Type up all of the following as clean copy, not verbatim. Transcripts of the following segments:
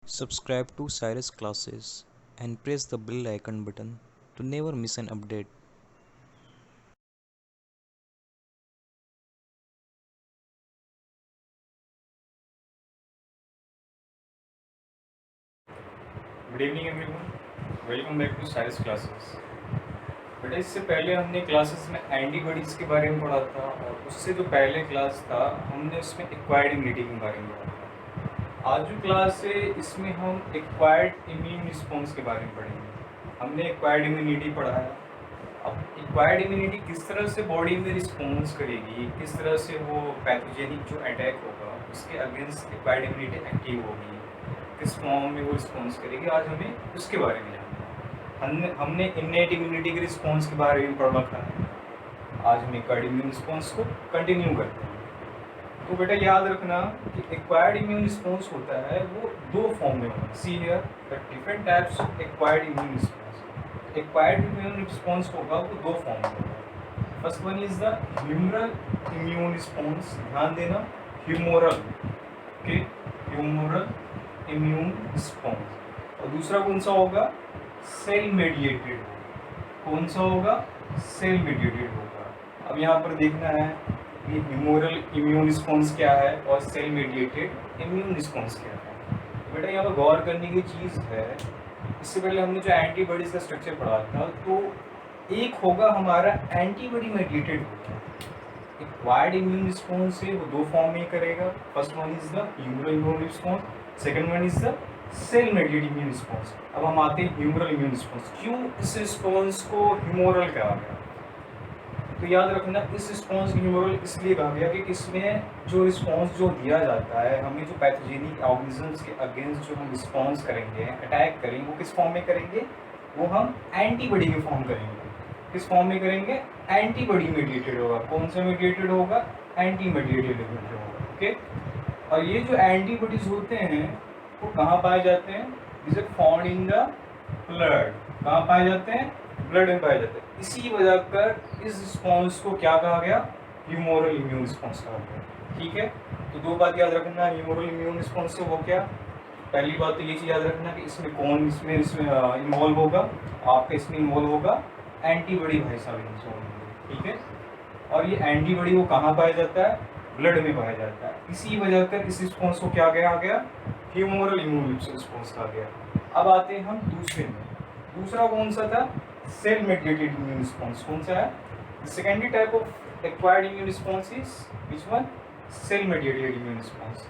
Subscribe to Cyrus Classes and press the bell icon button to never miss an update. Good evening everyone, welcome back to science classes. बेटा इससे पहले हमने classes में antibodies के बारे में पढ़ा था और उससे जो पहले क्लास था हमने उसमें एक्वायर्ड इम्यूनिटी के बारे में पढ़ा था। आज जो क्लास है इसमें हम एक्वायर्ड इम्यून रिस्पॉन्स के बारे में पढ़ेंगे। हमने एक्वायर्ड इम्यूनिटी पढ़ा है। अब एक्वायर्ड इम्यूनिटी किस तरह से बॉडी में रिस्पॉन्स करेगी, किस तरह से वो पैथोजेनिक जो अटैक होगा उसके अगेंस्ट एक्वायर्ड इम्यूनिटी एक्टिव होगी, किस फॉर्म में वो रिस्पॉन्स करेगी, आज हमें उसके बारे में जानना है। हमने इन्नेट इम्यूनिटी के रिस्पॉन्स के बारे में पढ़ रखा है। आज हम एक्वायर्ड इम्यून रिस्पॉन्स को कंटिन्यू करते हैं। तो बेटा याद रखना कि एक्वायर्ड इम्यून रिस्पॉन्स होता है वो दो फॉर्म में होता है। See here the different types of acquired immune response. Acquired immune response होगा वो दो फॉर्म में होगा। First one is the humoral immune response. ध्यान देना, humoral, okay, humoral immune response. और दूसरा कौन सा होगा? Cell mediated. कौन सा होगा? सेल मेडिएटेड होगा। अब यहाँ पर देखना है कि ह्यूमोरल इम्यून रिस्पॉन्स क्या है और सेल मेडिएटेड इम्यून रिस्पॉन्स क्या है। बेटा यहाँ पर गौर करने की चीज़ है, इससे पहले हमने जो एंटीबॉडीज का स्ट्रक्चर पढ़ा था तो एक होगा हमारा एंटीबॉडी मेडिएटेड होगा। एक्वायर्ड इम्यून रिस्पॉन्स है वो दो फॉर्म में करेगा। First one is the humoral immune response, second one is the cell mediated immune response. अब हम आते हैं ह्यूमरल इम्यून रिस्पॉन्स। क्यों इस रिस्पॉन्स को ह्यूमरल कहा गया? तो याद रखना, इस रिस्पॉन्स ह्यूमरल इसलिए कहा गया कि इसमें जो रिस्पॉन्स जो दिया जाता है, हमें जो पैथोजेनिक ऑर्गेनिजम्स के अगेंस्ट जो हम रिस्पॉन्स करेंगे, अटैक करेंगे, वो किस फॉर्म में करेंगे? वो हम एंटीबॉडी के फॉर्म करेंगे। किस फॉर्म में करेंगे? एंटीबॉडी मेडिएटेड होगा। कौन सा मेडिएटेड होगा? एंटी मेडिएटेड होगा। ओके। और ये जो एंटीबॉडीज होते हैं वो कहाँ पाए जाते हैं? Is found in the blood. कहाँ पाए जाते हैं? ब्लड में पाए जाते हैं। इसी वजह कर इस रिस्पॉन्स को क्या कहा गया? ह्यूमोरल इम्यून रिस्पॉन्स कहा गया। ठीक है, तो दो बात याद रखना ह्यूमोरल इम्यून रिस्पॉन्स से वो क्या। पहली बात तो ये चीज़ याद रखना कि इसमें कौन इसमें इन्वॉल्व होगा? आपका इसमें इन्वॉल्व होगा एंटीबॉडी भाई साहब इन्वॉल्व होंगे। ठीक है, और ये एंटीबॉडी वो कहाँ पाया जाता है? ब्लड में पाया जाता है। इसी वजह कर इस रिस्पॉन्स को क्या आ गया? ह्यूमोरल इम्यून रिस्पॉन्स कहा गया। अब आते हैं हम दूसरे में। दूसरा कौन सा था? Cell mediated immune response. कौन सा है? The secondary type of acquired immune response is which one? Cell mediated immune response,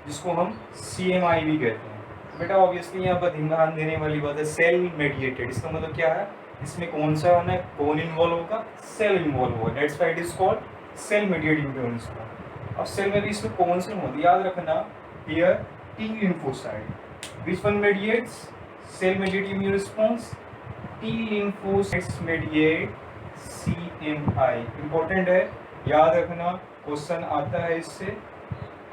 जिसको हम CMI भी कहते हैं। बेटा ऑब्वियसली यहाँ पर ध्यान देने वाली बात है सेल मेडिएटेड। इसका मतलब क्या है? इसमें कौन सा होना है? कौन इन्वॉल्व होगा? सेल इन्वॉल्व होगा। That's why it is called cell mediated immune response. अब सेल में भी इसमें कौन से होते? याद रखना, here T lymphocyte. Which one mediates cell mediated immune response? T lymphocytes mediate CMI. Important है, याद रखना, क्वेश्चन आता है इससे।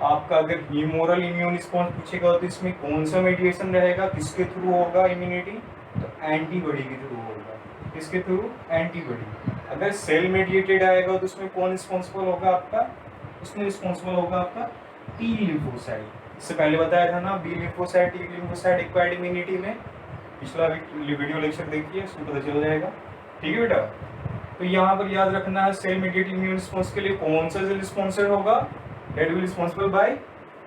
आपका अगर ह्यूमोरल इम्यून रिस्पॉन्स पूछेगा तो इसमें कौन सा मेडिएशन रहेगा, किसके थ्रू होगा इम्यूनिटी? तो एंटीबॉडी के थ्रू होगा। किसके थ्रू? एंटीबॉडी। अगर सेल मेडिएटेड आएगा तो उसमें कौन रिस्पॉन्सिबल होगा आपका? उसमें रिस्पॉन्सिबल होगा आपका टी लिम्फोसाइट। इससे पहले बताया था ना, B lymphocyte, T lymphocyte acquired immunity में। पिछला वीडियो लेक्चर देखिए, उसमें पता चल जाएगा। ठीक है बेटा, तो यहाँ पर याद रखना है सेल मेडिएटेड इम्यून रिस्पॉन्स के लिए कौन सा सेल रिस्पॉन्सिबल होगा? That will responsible by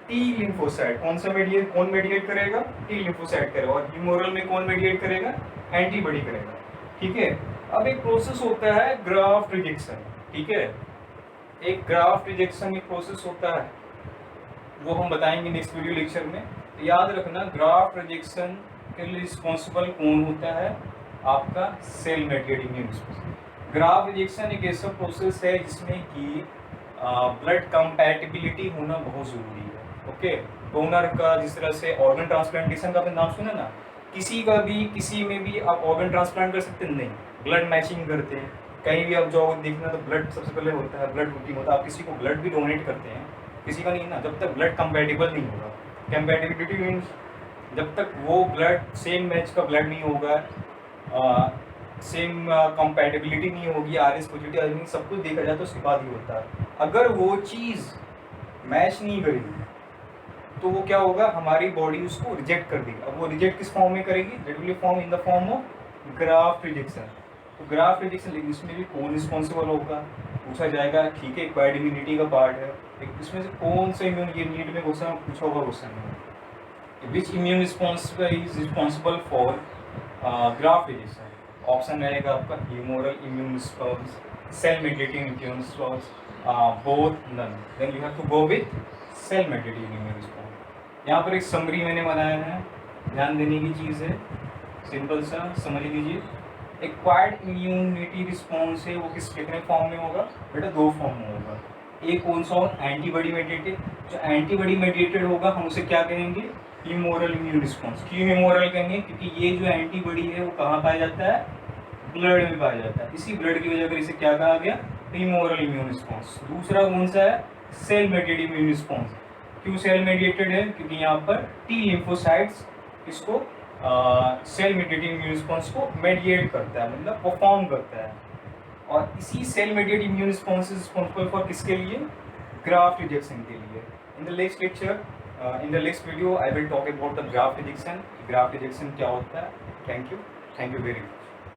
T lymphocyte. कौन सा मेडिएट, कौन मेडिएट करेगा? टी लिम्फोसाइट करेगा। और ह्यूमोरल में कौन मेडिएट करेगा? एंटीबॉडी करेगा। ठीक है, अब एक प्रोसेस होता है ग्राफ्ट रिजेक्शन। ठीक है, एक ग्राफ्ट रिजेक्शन एक प्रोसेस होता है, वो हम बताएंगे नेक्स्ट वीडियो लेक्चर में। तो याद रखना, ग्राफ्ट रिजेक्शन के लिए रिस्पॉन्सिबल कौन होता है? आपका cell mediated immune response. Graft rejection एक ऐसा प्रोसेस है जिसमें कि ब्लड कंपैटिबिलिटी होना बहुत ज़रूरी है। ओके, डोनर का, जिस तरह से ऑर्गन ट्रांसप्लांटेशन का आपने नाम सुना ना, किसी का भी किसी में भी आप ऑर्गन ट्रांसप्लांट कर सकते नहीं, ब्लड मैचिंग करते हैं। कहीं भी आप जाओगे देखना तो ब्लड सबसे पहले होता है, ब्लड ग्रुपिंग होता है। आप किसी को ब्लड भी डोनेट करते हैं, किसी का नहीं ना, जब तक ब्लड कंपैटिबल नहीं होगा। कंपैटिबिलिटी मीन्स जब तक वो ब्लड सेम मैच का ब्लड नहीं होगा, सेम कंपैटिबिलिटी नहीं होगी, RS पॉजिटिव आदमी सब कुछ देखा जाए तो उसके बाद ही होता है। अगर वो चीज़ मैच नहीं करेगी तो वो क्या होगा, हमारी बॉडी उसको रिजेक्ट कर देगी। अब वो रिजेक्ट किस फॉर्म में करेगी, that will form in the form of graft rejection. तो ग्राफ्ट रिजेक्शन, लेकिन इसमें भी कौन रिस्पॉन्सिबल होगा पूछा जाएगा, ठीक है, एक्वायर्ड इम्यूनिटी का पार्ट है, लेकिन इसमें से कौन सा इम्यून, ये नीट में क्वेश्चन पूछा होगा क्वेश्चन में, which immune response is responsible for graft rejection. Option रहेगा आपका humoral immune response, cell mediated immune response, both, none. Then you have to go with cell mediated immune response. यहाँ पर एक summary मैंने बनाया है, ध्यान देने की चीज़ है, सिंपल सा समझ लीजिए। एक्वायर्ड इम्यूनिटी रिस्पॉन्स है वो कितने फॉर्म में होगा बेटा, 2 फॉर्म में होगा। एक कौन सा होगा, एंटीबॉडी मेडिएटेड। जो एंटीबॉडी मेडिएटेड होगा हम उसे क्या कहेंगे, ह्यूमोरल इम्यून रिस्पॉन्स। क्यों ह्यूमोरल कहेंगे, क्योंकि ये जो एंटीबॉडी है वो कहाँ पाया जाता है, ब्लड में पाया जाता है। इसी ब्लड की वजह से इसे क्या कहा गया, ह्यूमोरल इम्यून रिस्पॉन्स। दूसरा कौन सा है, सेल मेडिएटेड इम्यून रिस्पॉन्स। क्यों सेल मेडिएटेड है, क्योंकि यहाँ पर टी लिम्फोसाइट्स इसको सेल मेडिएटेड इम्यून रिस्पॉन्स को मेडिएट करता है, मतलब परफॉर्म करता है। और इसी cell mediated immune response responsible for किसके लिए, ग्राफ्ट रिजेक्शन के लिए। In the next lecture, in the next video I will talk about the graft rejection, graft rejection क्या होता है। Thank you very much.